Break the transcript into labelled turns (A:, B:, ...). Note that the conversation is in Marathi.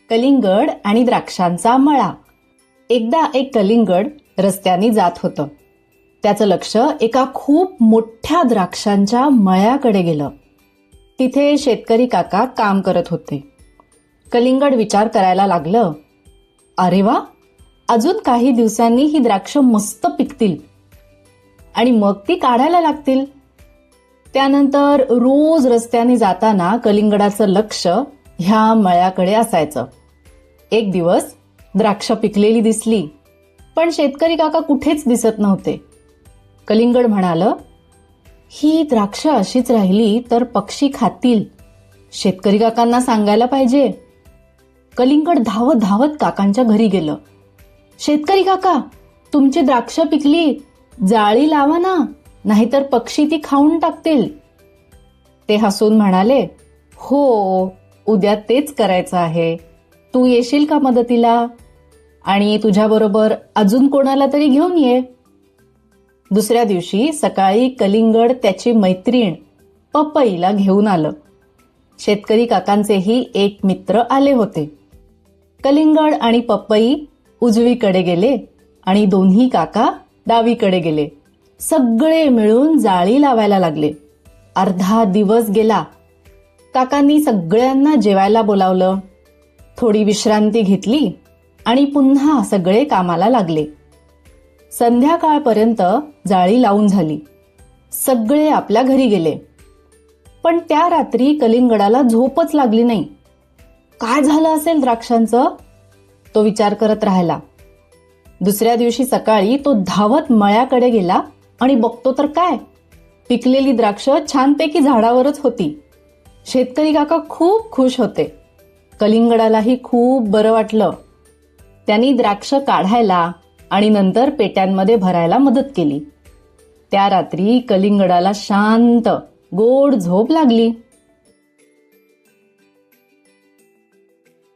A: कलिंगड आणि द्राक्षांचा मळा. एकदा एक कलिंगड रस्त्याने जात होतं. त्याचं लक्ष एका खूप मोठ्या द्राक्षांच्या मळ्याकडे गेलं. तिथे शेतकरी काका काम करत होते. कलिंगड विचार करायला लागलं, अरे वा, अजून काही दिवसांनी ही द्राक्ष मस्त पिकतील आणि मग ती काढायला लागतील. त्यानंतर रोज रस्त्याने जाताना कलिंगडाचं लक्ष ह्या मळ्याकडे असायचं. एक दिवस द्राक्ष पिकलेली दिसली, पण शेतकरी काका कुठेच दिसत नव्हते. कलिंगड म्हणालं, ही द्राक्ष अशीच राहिली तर पक्षी खातील. शेतकरी काकांना सांगायला पाहिजे. कलिंगड धावत धावत काकांच्या घरी गेलं. शेतकरी काका, तुमची द्राक्ष पिकली, जाळी लावा ना, नाहीतर पक्षी ती खाऊन टाकतील. ते हसून म्हणाले, हो, उद्या तेच करायचं आहे. तू येशील का मदतीला? आणि तुझ्याबरोबर अजून कोणाला तरी घेऊन ये. दुसऱ्या दिवशी सकाळी कलिंगड त्याची मैत्रीण पपईला घेऊन आलं. शेतकरी काकांचेही एक मित्र आले होते. कलिंगड आणि पपई उजवीकडे गेले आणि दोन्ही काका डावीकडे गेले. सगळे मिळून जाळी लावायला लागले. अर्धा दिवस गेला. काकांनी सगळ्यांना जेवायला बोलावलं. थोडी विश्रांती घेतली आणि पुन्हा सगळे कामाला लागले. संध्याकाळपर्यंत जाळी लावून झाली. सगळे आपल्या घरी गेले. पण त्या रात्री कलिंगडाला झोपच लागली नाही. काय झालं असेल द्राक्षांचं? तो विचार करत राहिला. दुसऱ्या दिवशी सकाळी तो धावत मळ्याकडे गेला आणि बघतो तर काय, पिकलेली द्राक्ष छानपैकी झाडावरच होती. शेतकरी काका खूप खुश होते. कलिंगडालाही खूप बरं वाटलं. त्यांनी द्राक्ष काढायला आणि नंतर पेट्यांमध्ये भरायला मदत केली. त्या रात्री कलिंगडाला शांत गोड झोप लागली.